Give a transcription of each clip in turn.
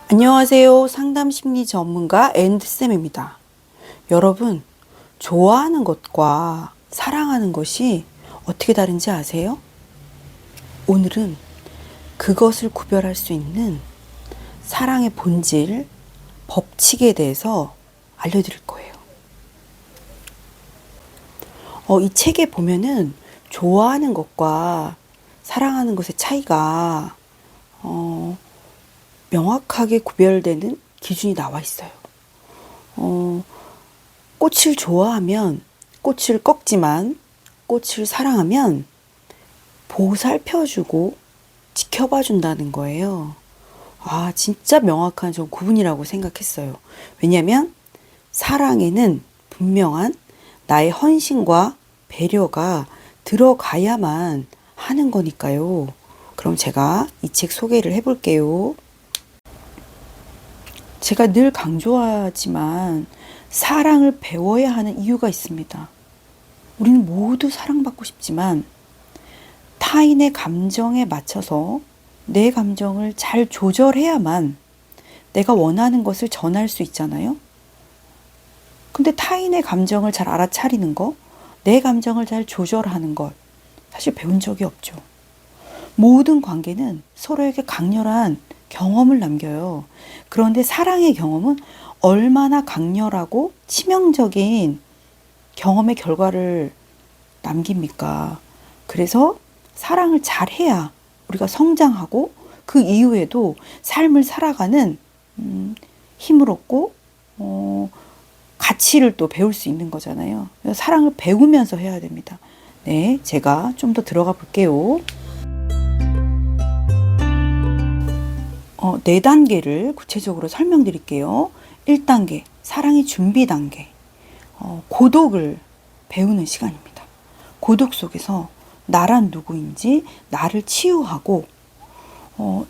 안녕하세요. 상담 심리 전문가 앤드쌤입니다. 여러분, 좋아하는 것과 사랑하는 것이 어떻게 다른지 아세요? 오늘은 그것을 구별할 수 있는 사랑의 본질, 법칙에 대해서 알려드릴 거예요. 이 책에 보면은 좋아하는 것과 사랑하는 것의 차이가 명확하게 구별되는 기준이 나와 있어요. 꽃을 좋아하면 꽃을 꺾지만 꽃을 사랑하면 보살펴주고 지켜봐 준다는 거예요. 진짜 명확한 좀 구분이라고 생각했어요. 왜냐하면 사랑에는 분명한 나의 헌신과 배려가 들어가야만 하는 거니까요. 그럼 제가 이 책 소개를 해볼게요. 제가 늘 강조하지만 사랑을 배워야 하는 이유가 있습니다. 우리는 모두 사랑받고 싶지만 타인의 감정에 맞춰서 내 감정을 잘 조절해야만 내가 원하는 것을 전할 수 있잖아요. 근데 타인의 감정을 잘 알아차리는 거, 내 감정을 잘 조절하는 것, 사실 배운 적이 없죠. 모든 관계는 서로에게 강렬한 경험을 남겨요. 그런데 사랑의 경험은 얼마나 강렬하고 치명적인 경험의 결과를 남깁니까? 그래서 사랑을 잘해야 우리가 성장하고 그 이후에도 삶을 살아가는 힘을 얻고 가치를 또 배울 수 있는 거잖아요. 사랑을 배우면서 해야 됩니다. 네, 제가 좀 더 들어가 볼게요. 4단계를 구체적으로 설명드릴게요. 1단계, 사랑의 준비 단계. 고독을 배우는 시간입니다. 고독 속에서 나란 누구인지 나를 치유하고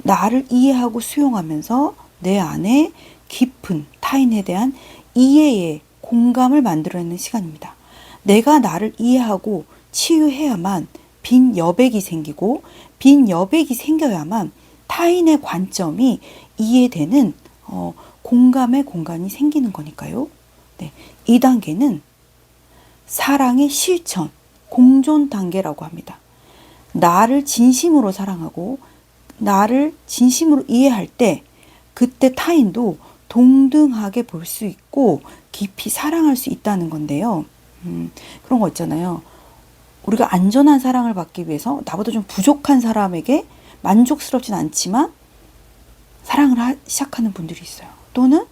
나를 이해하고 수용하면서 내 안에 깊은 타인에 대한 이해의 공감을 만들어내는 시간입니다. 내가 나를 이해하고 치유해야만 빈 여백이 생기고 빈 여백이 생겨야만 타인의 관점이 이해되는 공감의 공간이 생기는 거니까요. 네, 2단계는 사랑의 실천, 공존 단계라고 합니다. 나를 진심으로 사랑하고 나를 진심으로 이해할 때 그때 타인도 동등하게 볼 수 있고 깊이 사랑할 수 있다는 건데요. 그런 거 있잖아요. 우리가 안전한 사랑을 받기 위해서 나보다 좀 부족한 사람에게 만족스럽진 않지만 사랑을 시작하는 분들이 있어요. 또는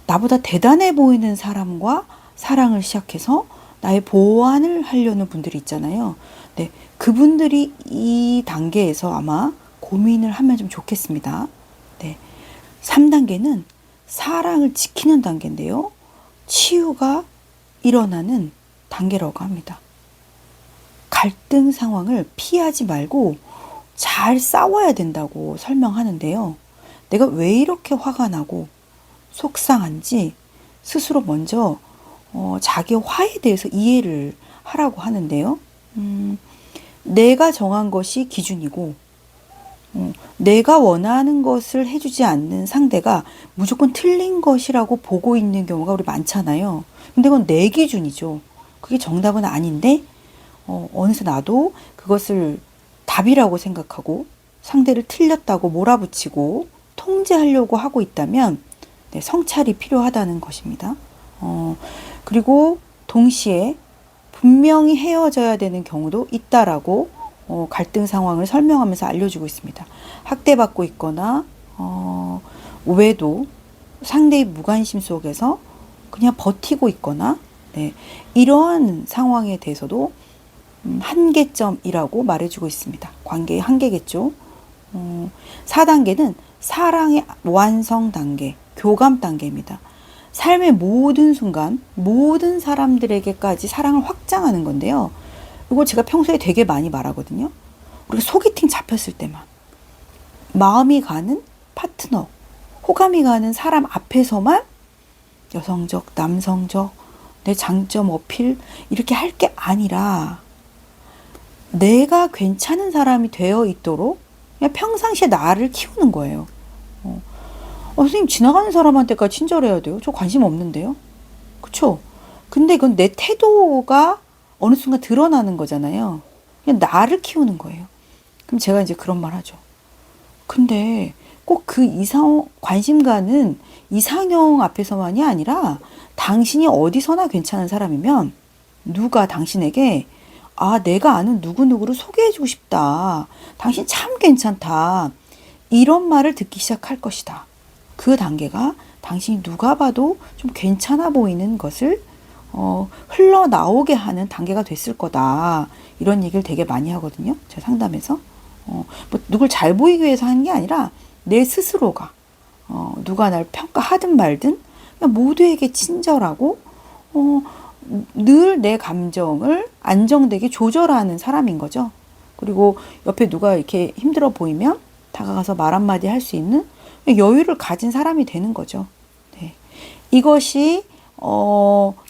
나보다 대단해 보이는 사람과 사랑을 시작해서 나의 보완을 하려는 분들이 있잖아요. 네, 그분들이 이 단계에서 아마 고민을 하면 좀 좋겠습니다. 네, 3단계는 사랑을 지키는 단계인데요. 치유가 일어나는 단계라고 합니다. 갈등 상황을 피하지 말고 잘 싸워야 된다고 설명하는데요. 내가 왜 이렇게 화가 나고 속상한지 스스로 먼저 자기 화에 대해서 이해를 하라고 하는데요. 내가 정한 것이 기준이고 내가 원하는 것을 해주지 않는 상대가 무조건 틀린 것이라고 보고 있는 경우가 우리 많잖아요. 근데 그건 내 기준이죠. 그게 정답은 아닌데 어느새 나도 그것을 답이라고 생각하고 상대를 틀렸다고 몰아붙이고 통제하려고 하고 있다면 네, 성찰이 필요하다는 것입니다. 그리고 동시에 분명히 헤어져야 되는 경우도 있다라고 갈등 상황을 설명하면서 알려주고 있습니다. 학대받고 있거나 외도 상대의 무관심 속에서 그냥 버티고 있거나 네, 이러한 상황에 대해서도 한계점이라고 말해주고 있습니다. 관계의 한계겠죠. 4단계는 사랑의 완성 단계, 교감 단계입니다. 삶의 모든 순간, 모든 사람들에게까지 사랑을 확장하는 건데요. 이걸 제가 평소에 되게 많이 말하거든요. 우리가 소개팅 잡혔을 때만, 마음이 가는 파트너, 호감이 가는 사람 앞에서만 여성적, 남성적, 내 장점 어필 이렇게 할 게 아니라 내가 괜찮은 사람이 되어 있도록 그냥 평상시에 나를 키우는 거예요. 선생님 지나가는 사람한테까지 친절해야 돼요? 저 관심 없는데요? 그쵸? 근데 그건 내 태도가 어느 순간 드러나는 거잖아요. 그냥 나를 키우는 거예요. 그럼 제가 이제 그런 말 하죠. 근데 꼭 그 관심가는 이상형 앞에서만이 아니라 당신이 어디서나 괜찮은 사람이면 누가 당신에게 내가 아는 누구누구를 소개해주고 싶다. 당신 참 괜찮다. 이런 말을 듣기 시작할 것이다. 그 단계가 당신이 누가 봐도 좀 괜찮아 보이는 것을 흘러나오게 하는 단계가 됐을 거다. 이런 얘기를 되게 많이 하거든요. 제 상담에서. 뭐 누굴 잘 보이기 위해서 하는 게 아니라 내 스스로가 누가 날 평가하든 말든 그냥 모두에게 친절하고 늘 내 감정을 안정되게 조절하는 사람인 거죠. 그리고 옆에 누가 이렇게 힘들어 보이면 다가가서 말 한마디 할 수 있는 여유를 가진 사람이 되는 거죠. 네. 이것이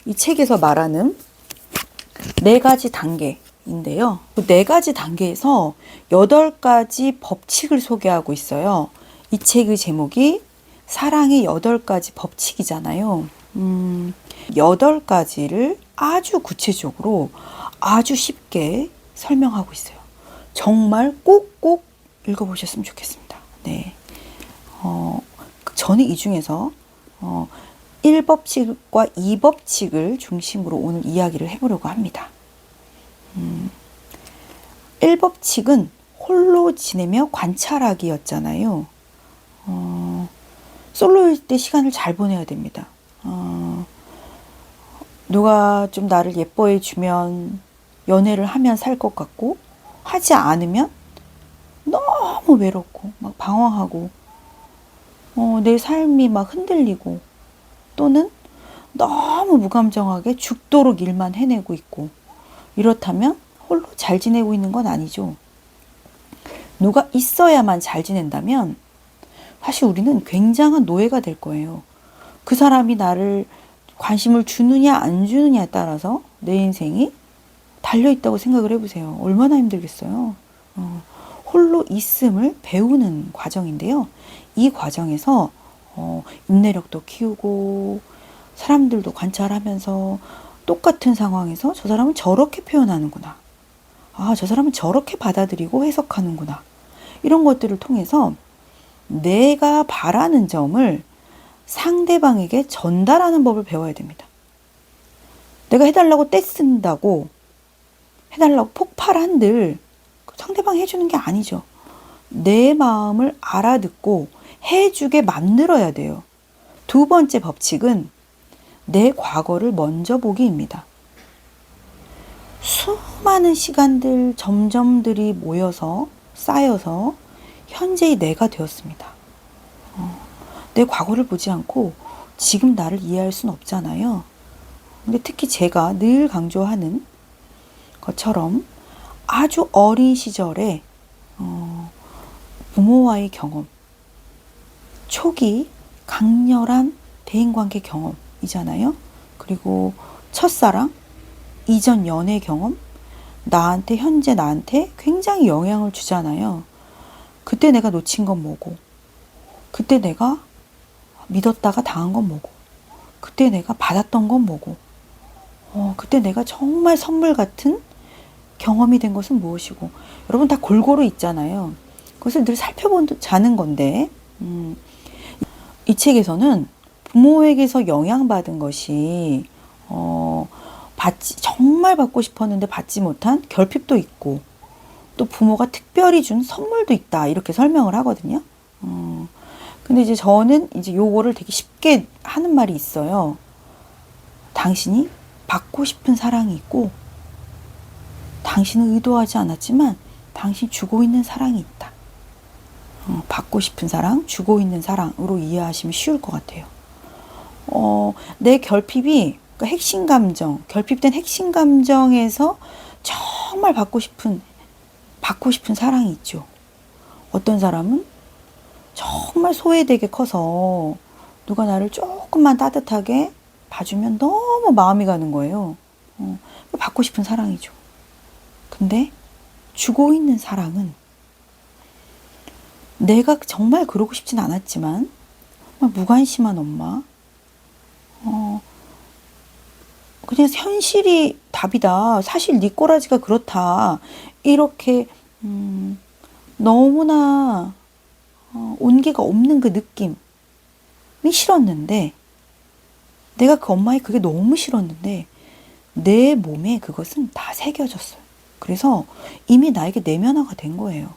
이 책에서 말하는 4가지 단계인데요. 그 4가지 단계에서 8가지 법칙을 소개하고 있어요. 이 책의 제목이 사랑의 8가지 법칙이잖아요. 8가지를 아주 구체적으로 아주 쉽게 설명하고 있어요. 정말 꼭꼭 읽어보셨으면 좋겠습니다. 네. 저는 이 중에서 1법칙과 2법칙을 중심으로 오늘 이야기를 해보려고 합니다. 1법칙은 홀로 지내며 관찰하기였잖아요. 솔로일 때 시간을 잘 보내야 됩니다. 누가 좀 나를 예뻐해 주면 연애를 하면 살 것 같고, 하지 않으면 너무 외롭고 막 방황하고 내 삶이 막 흔들리고, 또는 너무 무감정하게 죽도록 일만 해내고 있고, 이렇다면 홀로 잘 지내고 있는 건 아니죠. 누가 있어야만 잘 지낸다면 사실 우리는 굉장한 노예가 될 거예요. 그 사람이 나를 관심을 주느냐 안 주느냐에 따라서 내 인생이 달려있다고 생각을 해보세요. 얼마나 힘들겠어요. 홀로 있음을 배우는 과정인데요. 이 과정에서 인내력도 키우고 사람들도 관찰하면서 똑같은 상황에서 저 사람은 저렇게 표현하는구나. 저 사람은 저렇게 받아들이고 해석하는구나. 이런 것들을 통해서 내가 바라는 점을 상대방에게 전달하는 법을 배워야 됩니다. 내가 해달라고 떼쓴다고 해달라고 폭발한들 상대방이 해주는 게 아니죠. 내 마음을 알아듣고 해주게 만들어야 돼요. 2번째 법칙은 내 과거를 먼저 보기입니다. 수많은 시간들, 점점들이 모여서 쌓여서 현재의 내가 되었습니다. 내 과거를 보지 않고 지금 나를 이해할 수는 없잖아요. 근데 특히 제가 늘 강조하는 것처럼 아주 어린 시절에 부모와의 경험, 초기 강렬한 대인관계 경험이잖아요. 그리고 첫사랑, 이전 연애 경험, 현재 나한테 굉장히 영향을 주잖아요. 그때 내가 놓친 건 뭐고, 그때 내가 믿었다가 당한 건 뭐고, 그때 내가 받았던 건 뭐고, 그때 내가 정말 선물 같은 경험이 된 것은 무엇이고, 여러분 다 골고루 있잖아요. 그것을 늘 살펴보자는 건데, 이 책에서는 부모에게서 영향받은 것이 정말 받고 싶었는데 받지 못한 결핍도 있고, 또 부모가 특별히 준 선물도 있다, 이렇게 설명을 하거든요. 근데 이제 저는 이제 요거를 되게 쉽게 하는 말이 있어요. 당신이 받고 싶은 사랑이 있고, 당신은 의도하지 않았지만 당신이 주고 있는 사랑이 있다. 받고 싶은 사랑, 주고 있는 사랑으로 이해하시면 쉬울 것 같아요. 내 결핍이, 그러니까 핵심 감정, 결핍된 핵심 감정에서 정말 받고 싶은 사랑이 있죠. 어떤 사람은 정말 소외되게 커서 누가 나를 조금만 따뜻하게 봐주면 너무 마음이 가는 거예요. 받고 싶은 사랑이죠. 근데 주고 있는 사랑은 내가 정말 그러고 싶진 않았지만 정말 무관심한 엄마. 그냥 현실이 답이다. 사실 네 꼬라지가 그렇다. 이렇게 너무나 온기가 없는 그 느낌이 싫었는데, 내가 그 엄마의 그게 너무 싫었는데 내 몸에 그것은 다 새겨졌어요. 그래서 이미 나에게 내면화가 된 거예요.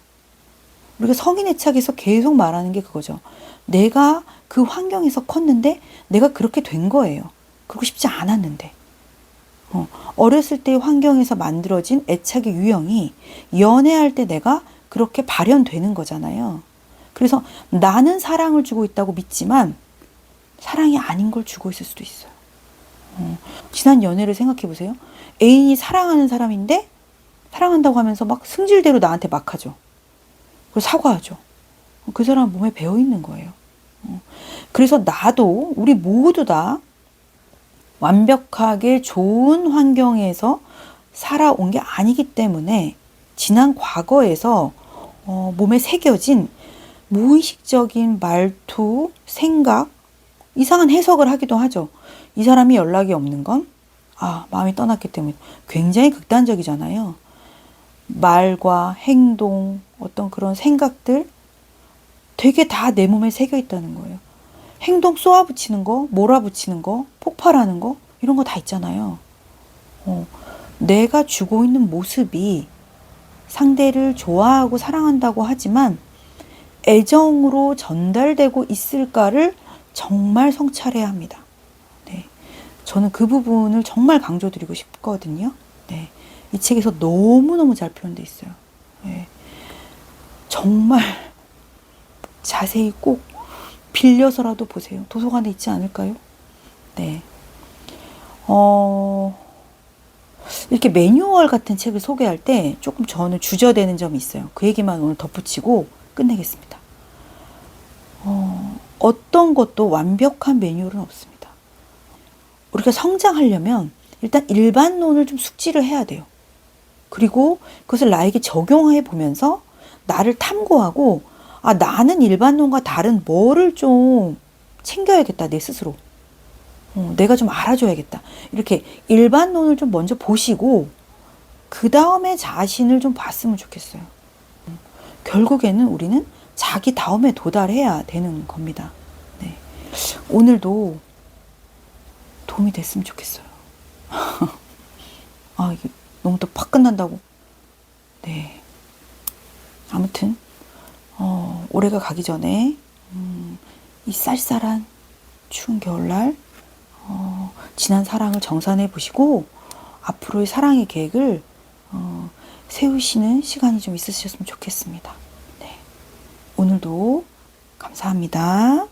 우리가 성인의 책에서 계속 말하는 게 그거죠. 내가 그 환경에서 컸는데 내가 그렇게 된 거예요. 그러고 싶지 않았는데. 어렸을 때의 환경에서 만들어진 애착의 유형이 연애할 때 내가 그렇게 발현되는 거잖아요. 그래서 나는 사랑을 주고 있다고 믿지만 사랑이 아닌 걸 주고 있을 수도 있어요. 지난 연애를 생각해 보세요. 애인이 사랑하는 사람인데 사랑한다고 하면서 막 승질대로 나한테 막 하죠. 그리고 사과하죠. 그 사람 몸에 배어 있는 거예요. 그래서 나도, 우리 모두 다 완벽하게 좋은 환경에서 살아온 게 아니기 때문에 지난 과거에서 몸에 새겨진 무의식적인 말투, 생각, 이상한 해석을 하기도 하죠. 이 사람이 연락이 없는 건 마음이 떠났기 때문에. 굉장히 극단적이잖아요. 말과 행동, 어떤 그런 생각들 되게 다 내 몸에 새겨 있다는 거예요. 행동 쏘아붙이는 거, 몰아붙이는 거, 폭발하는 거, 이런 거 다 있잖아요. 내가 주고 있는 모습이 상대를 좋아하고 사랑한다고 하지만 애정으로 전달되고 있을까를 정말 성찰해야 합니다. 네. 저는 그 부분을 정말 강조드리고 싶거든요. 네. 이 책에서 너무너무 잘 표현되어 있어요. 네. 정말 자세히 꼭 빌려서라도 보세요. 도서관에 있지 않을까요? 네. 이렇게 매뉴얼 같은 책을 소개할 때 조금 저는 주저되는 점이 있어요. 그 얘기만 오늘 덧붙이고 끝내겠습니다. 어떤 것도 완벽한 매뉴얼은 없습니다. 우리가 성장하려면 일단 일반론을 좀 숙지를 해야 돼요. 그리고 그것을 나에게 적용해 보면서 나를 탐구하고 나는 일반론과 다른 뭐를 좀 챙겨야겠다, 내 스스로. 내가 좀 알아줘야겠다. 이렇게 일반론을 좀 먼저 보시고 그 다음에 자신을 좀 봤으면 좋겠어요. 결국에는 우리는 자기 다움에 도달해야 되는 겁니다. 네. 오늘도 도움이 됐으면 좋겠어요. 이게 너무 또 팍 끝난다고. 네. 아무튼 올해가 가기 전에 이 쌀쌀한 추운 겨울날 지난 사랑을 정산해 보시고 앞으로의 사랑의 계획을 세우시는 시간이 좀 있으셨으면 좋겠습니다. 네. 오늘도 감사합니다.